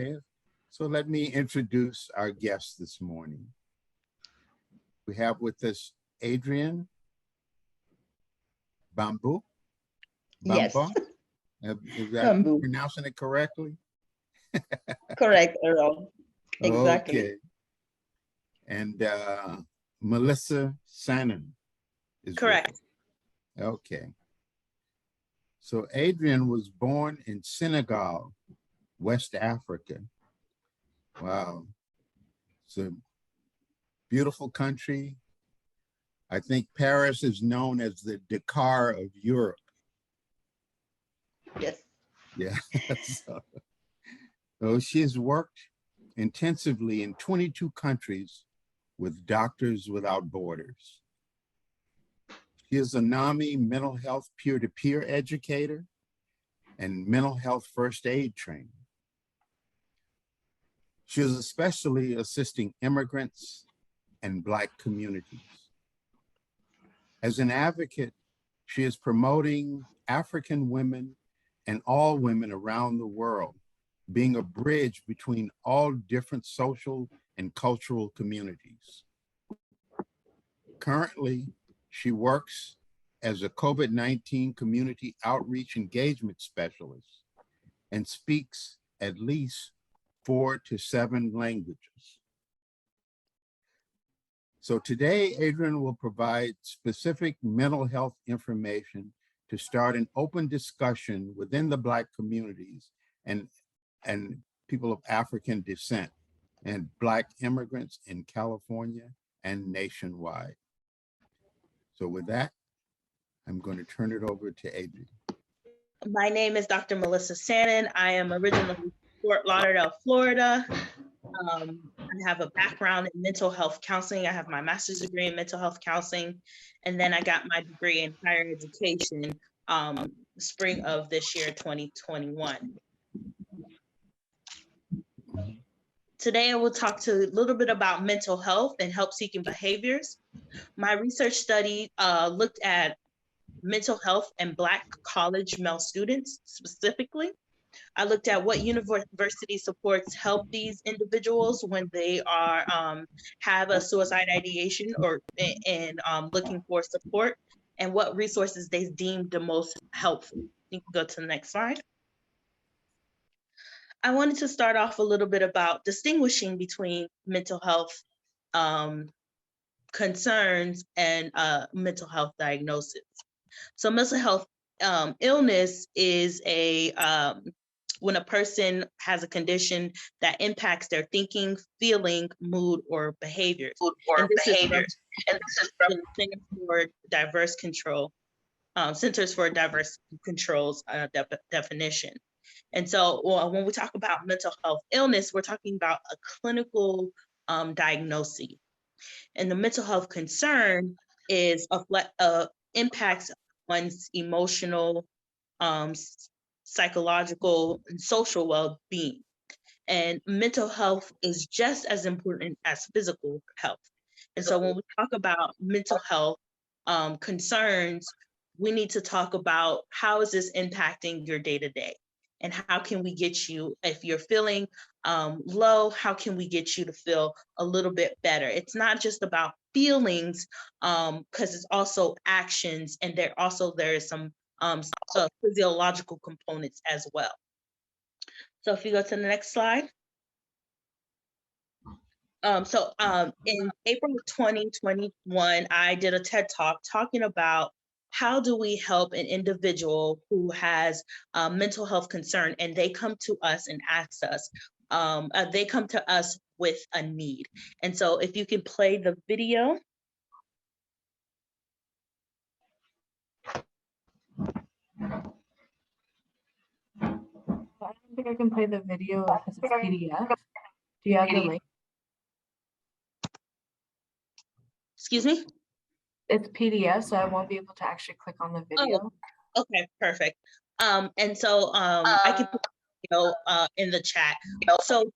Okay, so let me introduce our guest this morning. We have with us Adrienne Bamboo. Yes. Is that Bamboo. pronouncing it correctly? Correct, Earl. Exactly. Okay. And Melissa Sanon is correct. With us. Okay. So Adrienne was born in Senegal, West Africa. Wow. It's a beautiful country. I think Paris is known as the Dakar of Europe. Yes. Yeah. So she has worked intensively in 22 countries with Doctors Without Borders. She is a NAMI mental health peer-to-peer educator and mental health first aid trainer. She is especially assisting immigrants and Black communities. As an advocate, she is promoting African women and all women around the world, being a bridge between all different social and cultural communities. Currently, she works as a COVID-19 community outreach engagement specialist and speaks at least 4 to 7 languages. So today, Adrienne will provide specific mental health information to start an open discussion within the Black communities and people of African descent and Black immigrants in California and nationwide. So with that, I'm going to turn it over to Adrienne. My name is Dr. Melissa Sanon. I am originally from Fort Lauderdale, Florida. I have a background in mental health counseling. I have my master's degree in mental health counseling, and then I got my degree in higher education spring of this year, 2021. Today, I will talk to a little bit about mental health and help-seeking behaviors. My research study looked at mental health and Black college male students specifically. I looked at what university supports help these individuals when they are have a suicide ideation or looking for support, and what resources they deemed the most helpful. You can go to the next slide. I wanted to start off a little bit about distinguishing between mental health concerns and mental health diagnosis. So mental health illness is when a person has a condition that impacts their thinking, feeling, mood, or behaviors. And this is from the Centers for Diverse Control, Centers for Diverse Control's definition. And so when we talk about mental health illness, we're talking about a clinical diagnosis. And the mental health concern is impacts one's emotional, psychological, and social well-being. And mental health is just as important as physical health. And so when we talk about mental health concerns, we need to talk about how is this impacting your day-to-day? And how can we get you, if you're feeling low, how can we get you to feel a little bit better? It's not just about feelings, because it's also actions, and there is some physiological components as well. So if you go to the next slide. In April of 2021, I did a TED Talk talking about how do we help an individual who has mental health concern, and they come to us and ask us, they come to us with a need. And so if you can play the video. I don't think I can play the video because it's PDF. Do you have the link? Excuse me? It's PDF, so I won't be able to actually click on the video. Oh, okay, perfect. And so I can put the video in the chat. So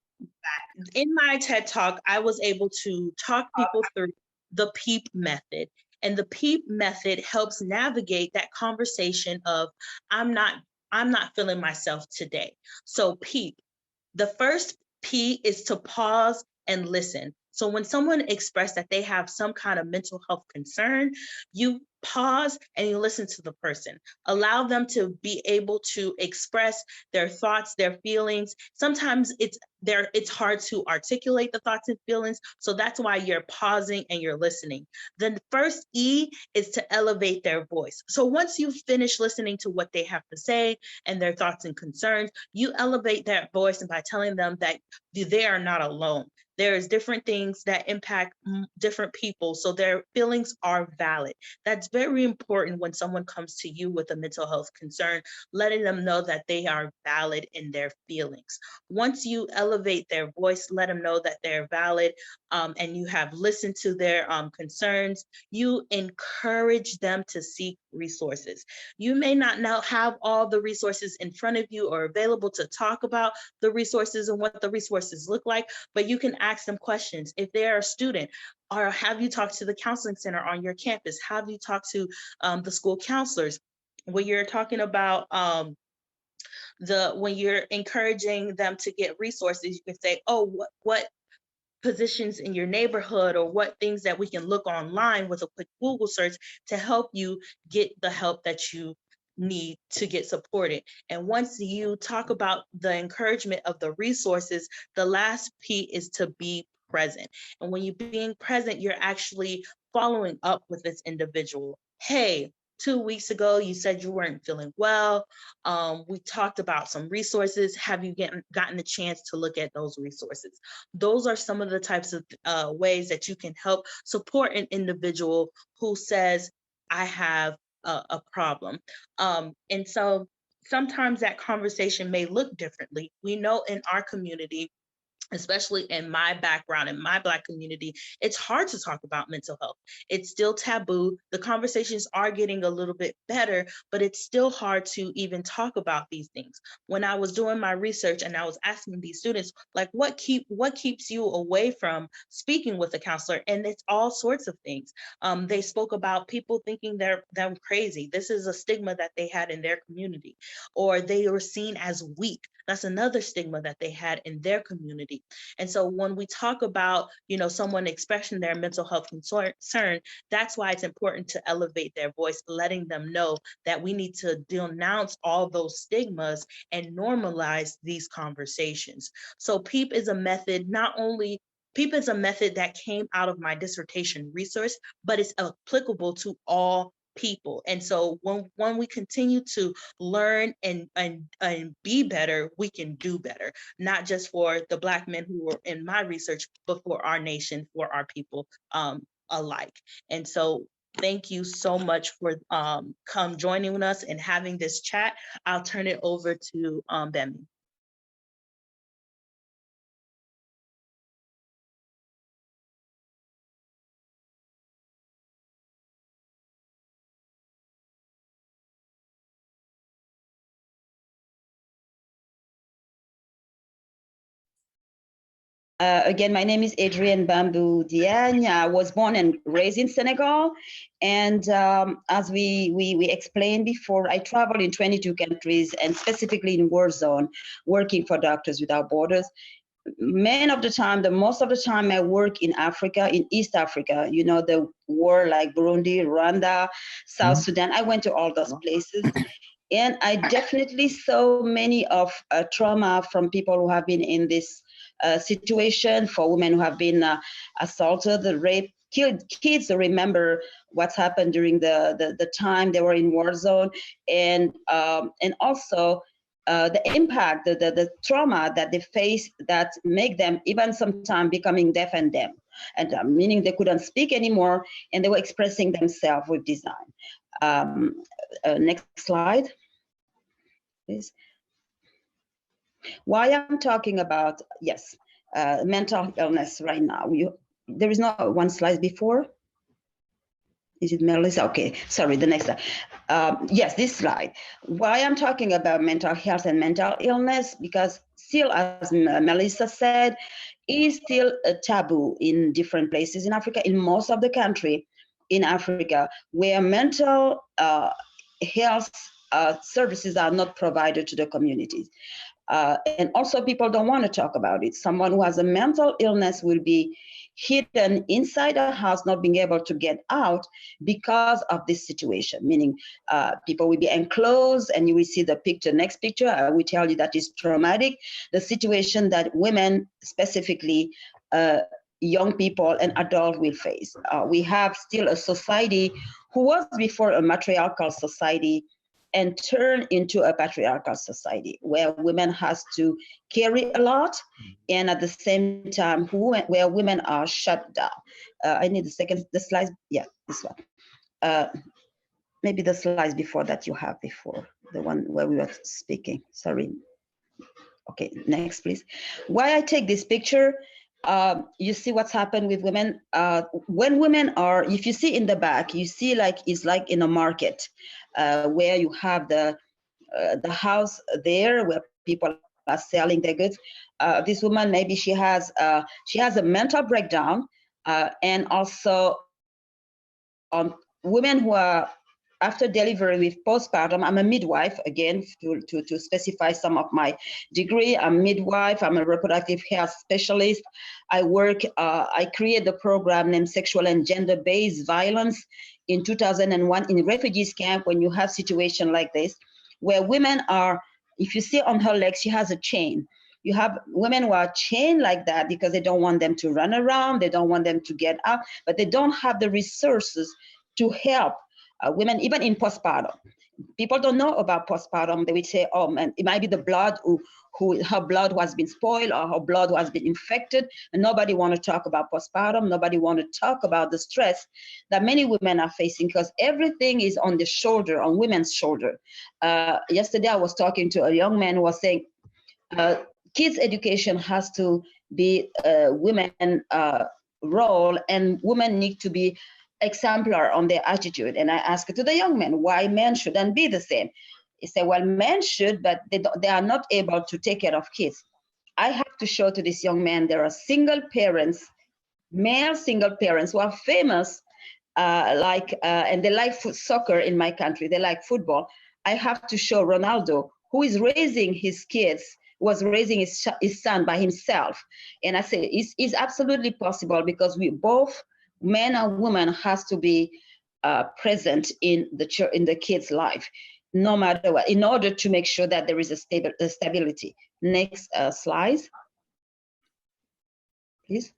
in my TED Talk, I was able to talk people through the Peep Method. And the Peep Method helps navigate that conversation of I'm not feeling myself today. So Peep, The first P is to pause and listen. So when someone expressed that they have some kind of mental health concern, you pause and you listen to the person. Allow them to be able to express their thoughts, their feelings. Sometimes it's hard to articulate the thoughts and feelings. So that's why you're pausing and you're listening. The first E is to elevate their voice. So once you finish listening to what they have to say and their thoughts and concerns, you elevate that voice and by telling them that they are not alone. There's different things that impact different people, so their feelings are valid. That's very important when someone comes to you with a mental health concern, letting them know that they are valid in their feelings. Once you elevate their voice, let them know that they're valid, and you have listened to their concerns, you encourage them to seek resources. You may not now have all the resources in front of you or available to talk about the resources and what the resources look like, but you can ask them questions. If they're a student, or have you talked to the counseling center on your campus? Have you talked to the school counselors? When you're talking about when you're encouraging them to get resources, you can say, oh, what positions in your neighborhood, or what things that we can look online with a quick Google search to help you get the help that you need to get supported. And once you talk about the encouragement of the resources, the last P is to be present. And when you're being present, you're actually following up with this individual. Hey, 2 weeks ago, you said you weren't feeling well. We talked about some resources. Have you gotten the chance to look at those resources? Those are some of the types of ways that you can help support an individual who says, I have a problem. And so sometimes that conversation may look differently. We know in our community, especially in my background, in my Black community, it's hard to talk about mental health. It's still taboo. The conversations are getting a little bit better, but it's still hard to even talk about these things. When I was doing my research and I was asking these students, like, what keeps you away from speaking with a counselor? And it's all sorts of things. They spoke about people thinking they're crazy. This is a stigma that they had in their community, or they were seen as weak. That's another stigma that they had in their community. And so when we talk about, someone expressing their mental health concern, that's why it's important to elevate their voice, letting them know that we need to denounce all those stigmas and normalize these conversations. So PEEP is a method, PEEP is a method that came out of my dissertation research, but it's applicable to all people. And so when we continue to learn and be better, we can do better, not just for the Black men who were in my research, but for our nation, for our people alike. And so thank you so much for come joining us and having this chat. I'll turn it over to Bemi. Again, my name is Adrienne Bambou Diagne. I was born and raised in Senegal. And as we explained before, I traveled in 22 countries and specifically in war zone, working for Doctors Without Borders. Most of the time I work in Africa, in East Africa, the war like Burundi, Rwanda, South Sudan. I went to all those places. And I definitely saw many of trauma from people who have been in this situation, for women who have been assaulted, raped, killed. Kids remember what's happened during the time they were in war zone, and also the impact, the trauma that they face that make them even sometimes becoming deaf and dumb, and meaning they couldn't speak anymore, and they were expressing themselves with design. Next slide, please. Why I'm talking about, mental illness right now. There is not one slide before. Is it Melissa? Okay, sorry, the next slide. Yes, this slide. Why I'm talking about mental health and mental illness, because still, as Melissa said, is still a taboo in different places in Africa, in most of the country in Africa, where mental health services are not provided to the communities. And also people don't want to talk about it. Someone who has a mental illness will be hidden inside a house, not being able to get out because of this situation, meaning people will be enclosed, and you will see the picture, next picture, I will tell you that is traumatic. The situation that women, specifically young people and adults, will face. We have still a society who was before a matriarchal society and turn into a patriarchal society where women has to carry a lot, and at the same time where women are shut down. I need the slides. Yeah, this one. Maybe the slides before that you have before, the one where we were speaking, sorry. Okay, next please. Why I take this picture, you see what's happened with women. When women are, if you see in the back, you see like it's like in a market where you have the house there where people are selling their goods. This woman, maybe she has a mental breakdown, and also women who are after delivery with postpartum. I'm a midwife, again, to specify some of my degree. I'm a midwife, I'm a reproductive health specialist. I created a program named Sexual and Gender-Based Violence in 2001 in refugees camp, when you have situation like this, where women are, if you see on her legs, she has a chain. You have women who are chained like that because they don't want them to run around, they don't want them to get up, but they don't have the resources to help women, even in postpartum. People don't know about postpartum. They would say, oh man, it might be the blood, who her blood has been spoiled or her blood has been infected, and nobody want to talk about postpartum. Nobody want to talk about the stress that many women are facing, because everything is on the shoulder, on women's shoulder. Yesterday, I was talking to a young man who was saying, kids' education has to be a women role, and women need to be exemplar on their attitude. And I asked to the young men why men shouldn't be the same. He said, well, men should, but they are not able to take care of kids. I have to show to this young man there are single parents, male single parents who are famous, and they like soccer in my country. They like football. I have to show Ronaldo, who is raising his kids, was raising his son by himself. And I say it's absolutely possible, because we both, men and women, has to be present in the kid's life, no matter what, in order to make sure that there is a stability. Next slide, please.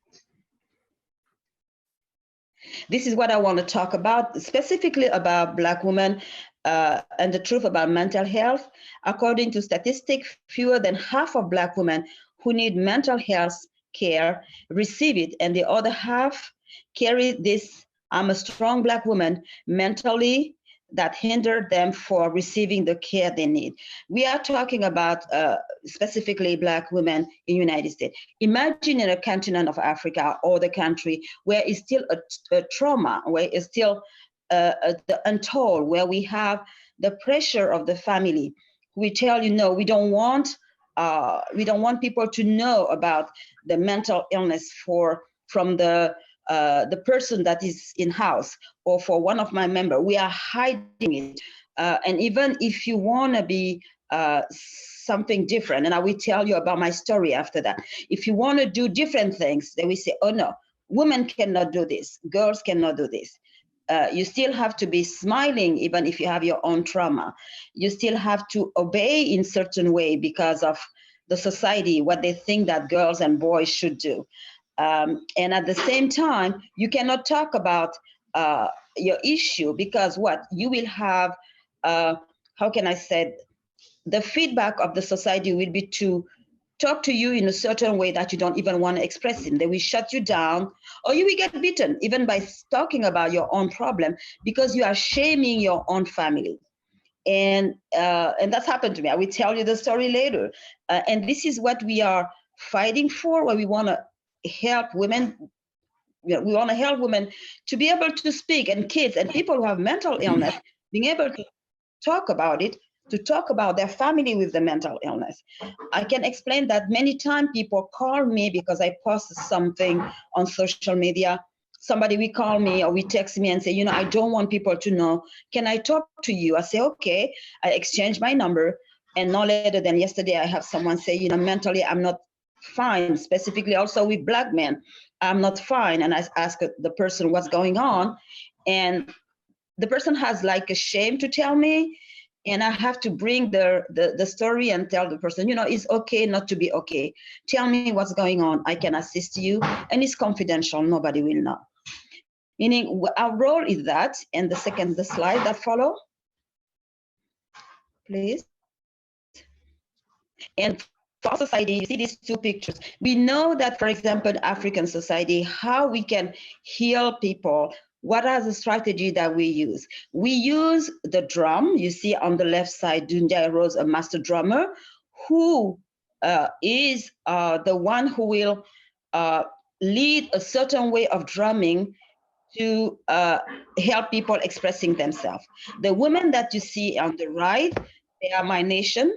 This is what I want to talk about, specifically about Black women and the truth about mental health. According to statistics, fewer than half of Black women who need mental health care receive it, and the other half carry this I'm a strong Black woman mentally that hinder them for receiving the care they need. We are talking about specifically Black women in the United States. Imagine in a continent of Africa or the country where it's still a trauma, where it's still the untold, where we have the pressure of the family. We tell you, no, we don't want people to know about the mental illness from the person that is in house, or for one of my members. We are hiding it. And even if you want to be something different, and I will tell you about my story after that. If you want to do different things, then we say, oh no, women cannot do this, girls cannot do this. You still have to be smiling even if you have your own trauma. You still have to obey in certain way because of the society, what they think that girls and boys should do. And at the same time, you cannot talk about your issue, because what you will have, how can I say, the feedback of the society will be to talk to you in a certain way that you don't even want to express it. They will shut you down, or you will get beaten even by talking about your own problem, because you are shaming your own family. And that's happened to me. I will tell you the story later. And this is what we are fighting for, where we want to help women. We want to help women to be able to speak, and kids and people who have mental illness being able to talk about it, to talk about their family with the mental illness. I can explain that many times people call me because I posted something on social media. Somebody will call me or will text me and say, you know, I don't want people to know. Can I talk to you? I say, okay. I exchange my number. And no later than yesterday, I have someone say, you know, mentally, I'm not fine, specifically also with Black men, I'm not fine. And I ask the person what's going on. And the person has like a shame to tell me. And I have to bring the story and tell the person, you know, it's okay not to be okay. Tell me what's going on. I can assist you. And it's confidential. Nobody will know. Meaning our role is that. And the slide that follow, please. And for society, you see these two pictures. We know that, for example, African society, how we can heal people. What are the strategy that we use? We use the drum. You see on the left side, Diagne Rose, a master drummer, who is the one who will lead a certain way of drumming to help people expressing themselves. The women that you see on the right, they are my nation,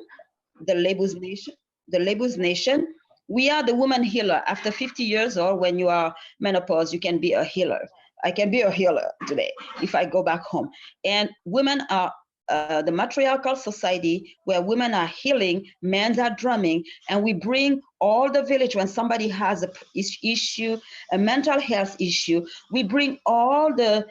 the Labus Nation. We are the woman healer. After 50 years or when you are menopause, you can be a healer. I can be a healer today if I go back home. And women are the matriarchal society where women are healing, men are drumming, and we bring all the village when somebody has a issue, a mental health issue, we bring all the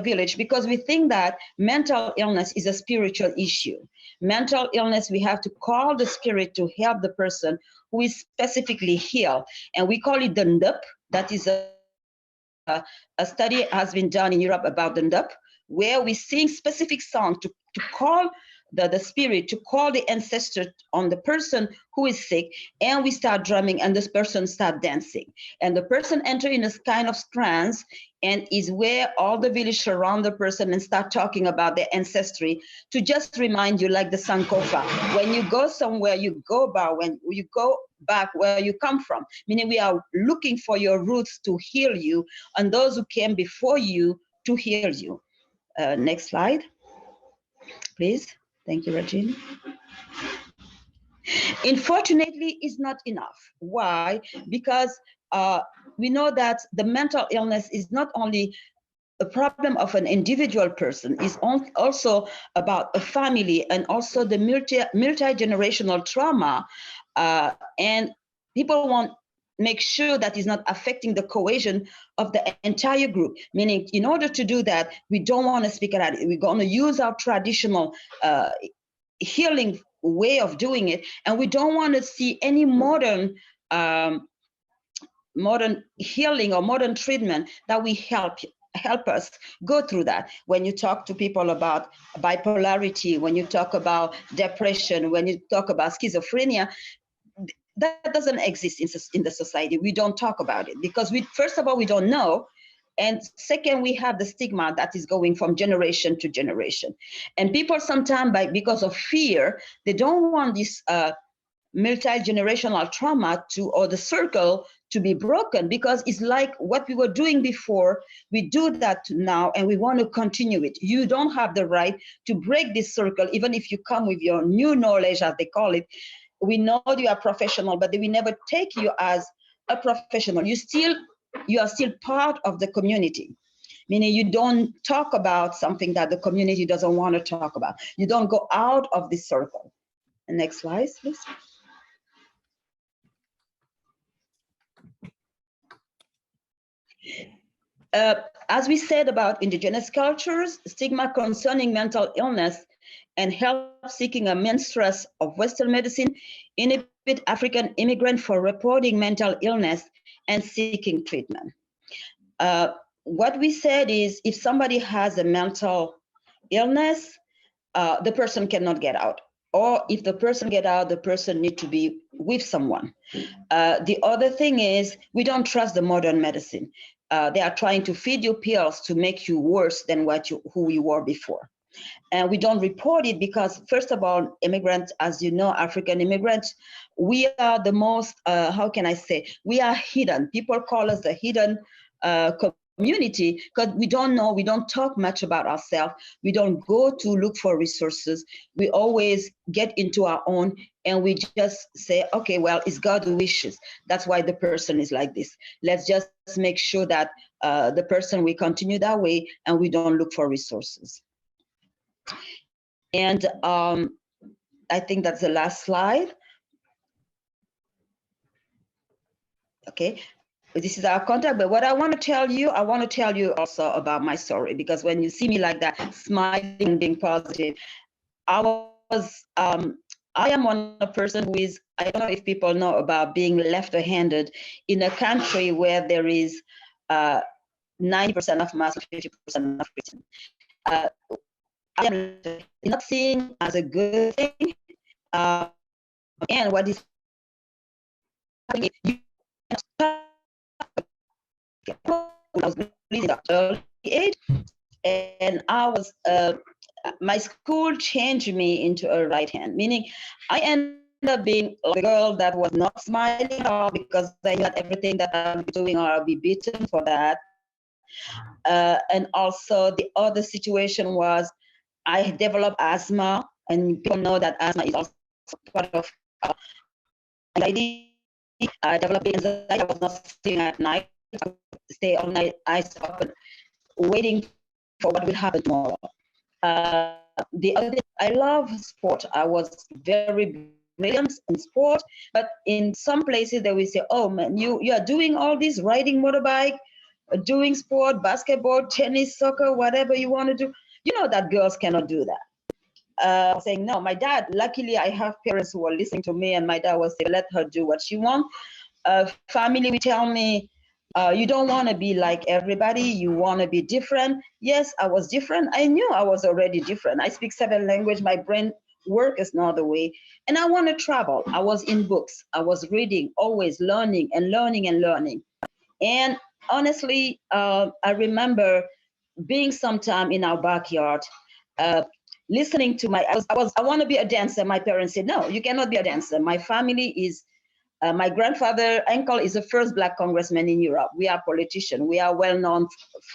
village because we think that mental illness is a spiritual issue. Mental illness, we have to call the spirit to help the person who is specifically healed. And we call it the NDUP. That is a study has been done in Europe about the NDUP, where we sing specific song to call the spirit, to call the ancestor on the person who is sick, and we start drumming and this person start dancing. And the person enter in a kind of trance and is where all the village surround the person and start talking about their ancestry to just remind you, like the Sankofa. When you go somewhere, you go back, when you go back where you come from, meaning we are looking for your roots to heal you and those who came before you to heal you. Next slide, please. Thank you, Regina. Unfortunately, it's not enough. Why? Because we know that the mental illness is not only a problem of an individual person, it's also about a family and also the multi-generational trauma. And people want make sure that it's not affecting the cohesion of the entire group. Meaning, in order to do that, we don't want to speak about it. We're going to use our traditional healing way of doing it, and we don't want to see any modern healing or modern treatment that we help us go through that. When you talk to people about bipolarity, when you talk about depression, when you talk about schizophrenia, that doesn't exist in the society. We don't talk about it because first of all, we don't know. And second, we have the stigma that is going from generation to generation. And people sometimes, because of fear, they don't want this multi-generational trauma or the circle to be broken, because it's like what we were doing before, we do that now and we want to continue it. You don't have the right to break this circle, even if you come with your new knowledge, as they call it. We know you are professional, but they will never take you as a professional. You are still part of the community, meaning you don't talk about something that the community doesn't want to talk about. You don't go out of this circle. And next slide, please. As we said about indigenous cultures, stigma concerning mental illness and help-seeking a mistrust of Western medicine inhibit African immigrants for reporting mental illness and seeking treatment. What we said is, if somebody has a mental illness, the person cannot get out. Or if the person get out, the person need to be with someone. The other thing is, we don't trust the modern medicine. They are trying to feed you pills to make you worse than who you were before. And we don't report it because, first of all, immigrants, as you know, African immigrants, we are the most, how can I say, we are hidden. People call us the hidden community because we don't know, we don't talk much about ourselves. We don't go to look for resources. We always get into our own and we just say, okay, well, it's God who wishes. That's why the person is like this. Let's just make sure that the person will continue that way and we don't look for resources. And I think that's the last slide. Okay, this is our contact. But what I want to tell you also about my story, because when you see me like that, smiling and being positive, I am one person who is, I don't know if people know about being left-handed in a country where there is 90% of Muslim, 50% of Christian. I am not seen as a good thing. And what is happening, I was in the early age, and I was my school changed me into a right hand, meaning I ended up being a girl that was not smiling at all, because I knew that everything that I'll be doing, or I'll be beaten for that. And also the other situation was I developed asthma, and people know that asthma is also part of anxiety. I developed anxiety. I was not sleeping at night. I would stay all night, eyes open, waiting for what will happen tomorrow. The other thing, I love sport. I was very brilliant in sport, but in some places they will say, "Oh man, you are doing all this, riding motorbike, doing sport, basketball, tennis, soccer, whatever you want to do. You know that girls cannot do that." Saying no, my dad. Luckily, I have parents who are listening to me, and my dad was saying, "Let her do what she wants." Family will tell me, you don't want to be like everybody, you want to be different. Yes, I was different. I knew I was already different. I speak 7 languages. My brain work is another way. And I want to travel. I was in books. I was reading, always learning and learning and learning. And honestly, I remember being sometime in our backyard, listening to I want to be a dancer. My parents said, no, you cannot be a dancer. My family is, my uncle is the first Black congressman in Europe. We are politicians. We are well-known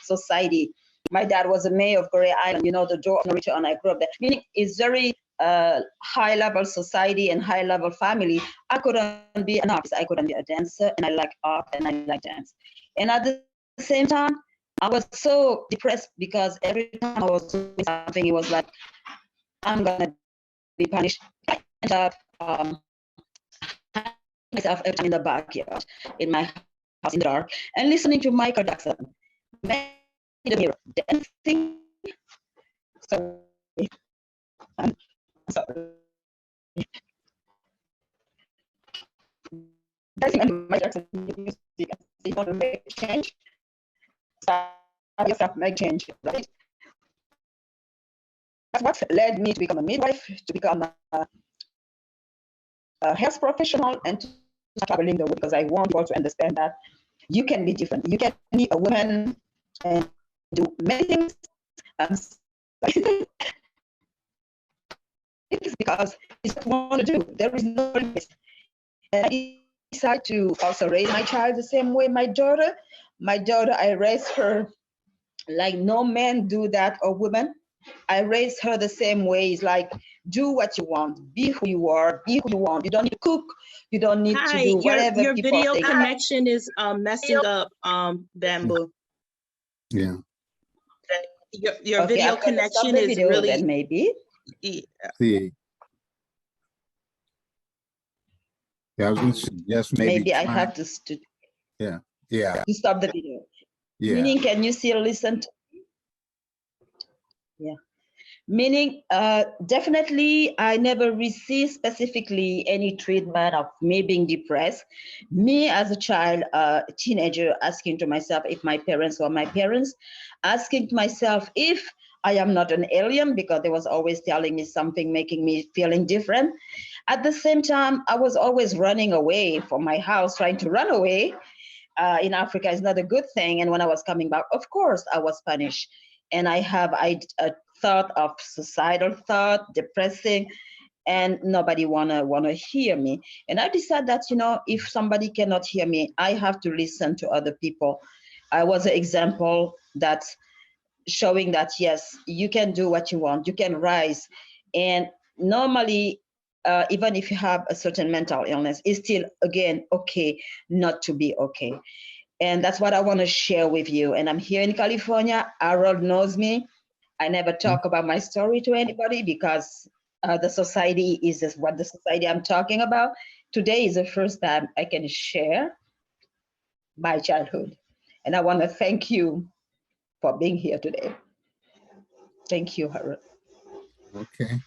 society. My dad was the mayor of Korea Island, you know, the door of no return. I grew up there. Meaning it's very high-level society and high-level family. I couldn't be an artist. I couldn't be a dancer, and I like art and I like dance. And at the same time, I was so depressed because every time I was doing something, it was like, I'm gonna be punished. I ended up myself every time in the backyard, in my house in the dark, and listening to Michael Jackson, man in the mirror, dancing. Sorry, I'm sorry. Dancing and Michael Jackson music. You want to make change? Start yourself, make change, right? That's what led me to become a midwife, to become a health professional, and to traveling the world, because I want people to understand that you can be different. You can be a woman and do many things. It's because it's what you want to do. There is no limit. And I decided to also raise my child the same way. My daughter, I raised her like no man do that, or woman. I raised her the same way. It's like, do what you want, be who you are, be who you want. You don't need to cook. You don't need to do whatever your people video think. connection is messing up, Bamboo. Yeah. Your Okay, video I'm gonna stop connection the is video really then, maybe. See. Yeah, I was going to suggest maybe I try- have to Yeah. to stop the video. Yeah. Meaning, can you still listen to? Yeah. Meaning, definitely, I never received specifically any treatment of me being depressed. Me as a child, teenager, asking to myself if my parents were my parents, asking to myself if I am not an alien, because they was always telling me something, making me feeling different. At the same time, I was always running away from my house, trying to run away. In Africa is not a good thing. And when I was coming back, of course, I was punished. And I have a thought of suicidal thought, depressing, and nobody wanna hear me. And I decided that, you know, if somebody cannot hear me, I have to listen to other people. I was an example that's showing that, yes, you can do what you want, you can rise. And normally, even if you have a certain mental illness, it's still, again, okay not to be okay. And that's what I want to share with you. And I'm here in California. Harold knows me. I never talk about my story to anybody because the society is just what the society I'm talking about. Today is the first time I can share my childhood. And I want to thank you for being here today. Thank you, Harold. Okay.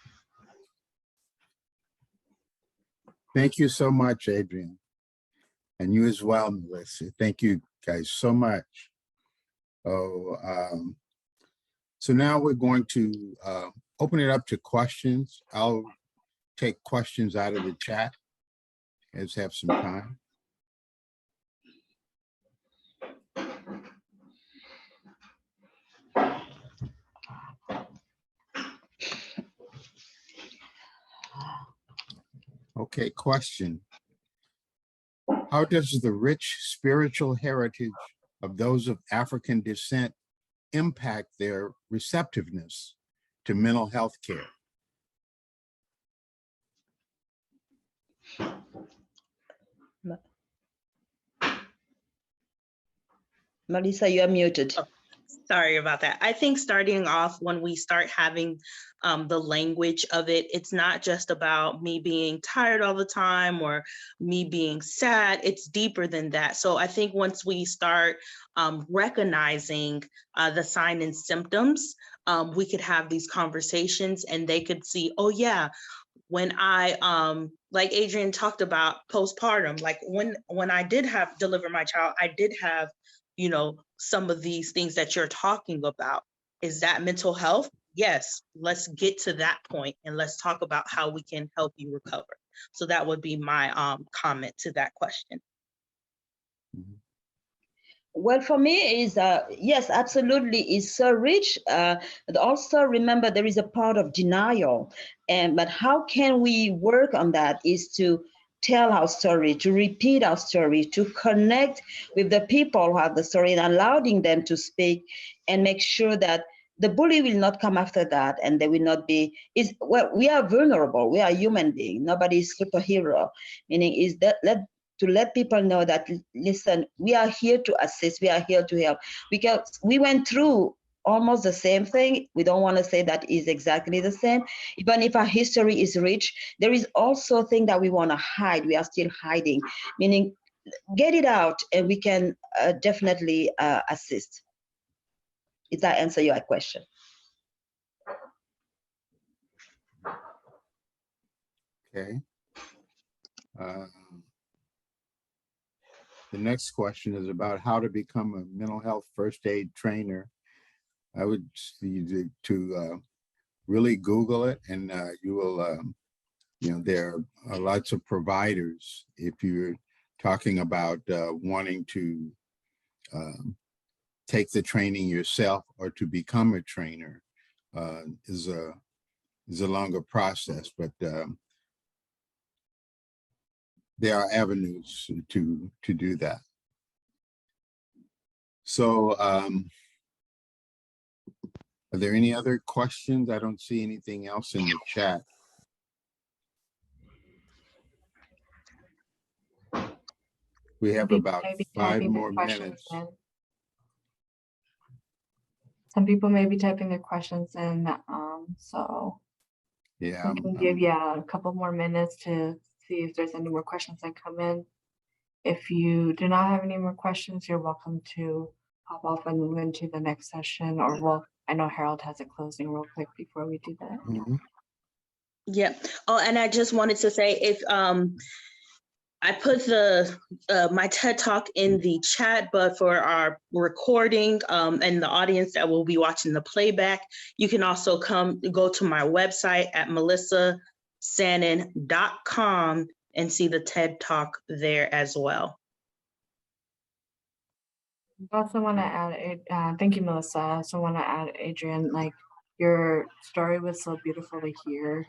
Thank you so much, Adrienne. And you as well, Melissa. Thank you guys so much. So now we're going to open it up to questions. I'll take questions out of the chat. Let's have some time. Okay, question. How does the rich spiritual heritage of those of African descent impact their receptiveness to mental health care? Melissa, you are muted. Oh, sorry about that. I think starting off when we start having the language of it, it's not just about me being tired all the time or me being sad. It's deeper than that. So I think once we start recognizing the signs and symptoms, we could have these conversations and they could see, oh yeah, when I, like Adrienne talked about postpartum, like when I did have deliver my child, I did have, you know, some of these things that you're talking about. Is that mental health? Yes, let's get to that point and let's talk about how we can help you recover. So that would be my comment to that question. Well, for me is yes, absolutely, is so rich. But also remember there is a part of denial, but how can we work on that? Is to tell our story, to repeat our story, to connect with the people who have the story and allowing them to speak, and make sure that the bully will not come after that, and they will not be. Well, we are vulnerable. We are human beings. Nobody is superhero. Meaning is that to let people know that, listen, we are here to assist, we are here to help. Because we went through almost the same thing. We don't want to say that is exactly the same. Even if our history is rich, there is also a thing that we want to hide. We are still hiding, meaning get it out and we can definitely assist. Did that answer your question? Okay. The next question is about how to become a mental health first aid trainer. I would see to really Google it, and you will, you know, there are lots of providers. If you're talking about wanting to take the training yourself or to become a trainer, is a longer process, but there are avenues to do that. So are there any other questions? I don't see anything else in the chat. We have about 5 more minutes. Some people may be typing their questions in, so Yeah, we can give you a couple more minutes to see if there's any more questions that come in. If you do not have any more questions, you're welcome to hop off and move into the next session, or well, I know Harold has a closing real quick before we do that. Mm-hmm. Yeah. Oh, and I just wanted to say, if I put my TED Talk in the chat, but for our recording and the audience that will be watching the playback, you can also go to my website at melissasanon.com and see the TED Talk there as well. I also want to add, thank you, Melissa. I also want to add, Adrienne, like your story was so beautiful to hear.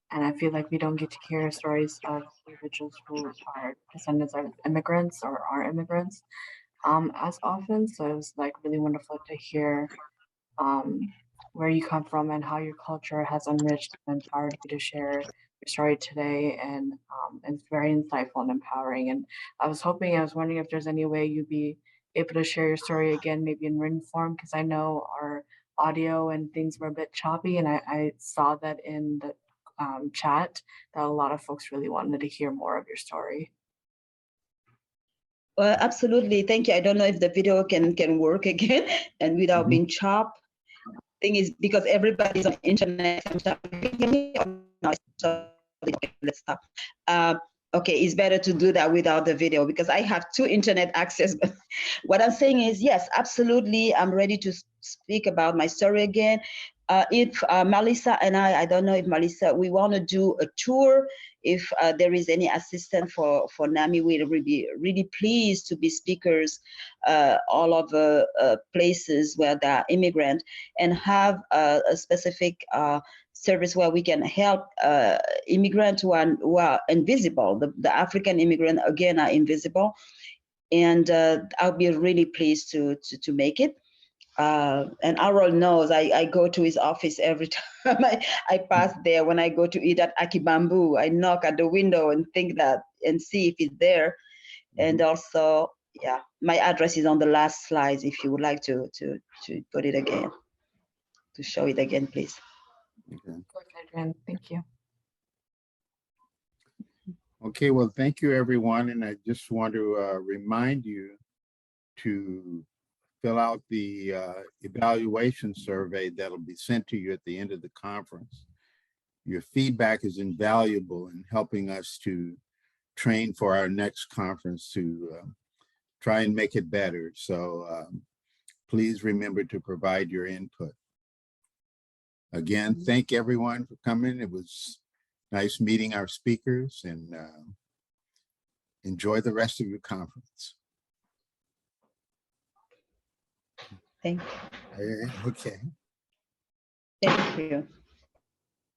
And I feel like we don't get to hear stories of individuals who are descendants of immigrants or are immigrants as often. So it was like really wonderful to hear where you come from and how your culture has enriched and empowered you to share your story today. And it's very insightful and empowering. And I was wondering if there's any way you'd be able to share your story again, maybe in written form, because I know our audio and things were a bit choppy, and I saw that in the chat that a lot of folks really wanted to hear more of your story. Well, absolutely. Thank you. I don't know if the video can work again and without being chopped. Thing is, because everybody's on the internet. Let's stop. Okay, it's better to do that without the video because I have 2 internet access. But what I'm saying is, yes, absolutely. I'm ready to speak about my story again. If Malissa and I don't know if Malissa, we want to do a tour. If there is any assistance for NAMI, we will be really pleased to be speakers all over places where there are immigrants and have a specific service where we can help immigrants who are invisible. The African immigrants, again, are invisible. And I'll be really pleased to make it. And Harold knows I go to his office every time I pass there. When I go to eat at Akibambu, I knock at the window and and see if it's there. And also, yeah, my address is on the last slide if you would like to put it again, to show it again, please. Okay. Of course, Adrienne. Thank you. Okay, well, thank you, everyone. And I just want to remind you to fill out the evaluation survey that'll be sent to you at the end of the conference. Your feedback is invaluable in helping us to train for our next conference to try and make it better. So please remember to provide your input. Again, thank everyone for coming. It was nice meeting our speakers, and enjoy the rest of your conference. Thank you. Okay. Thank you.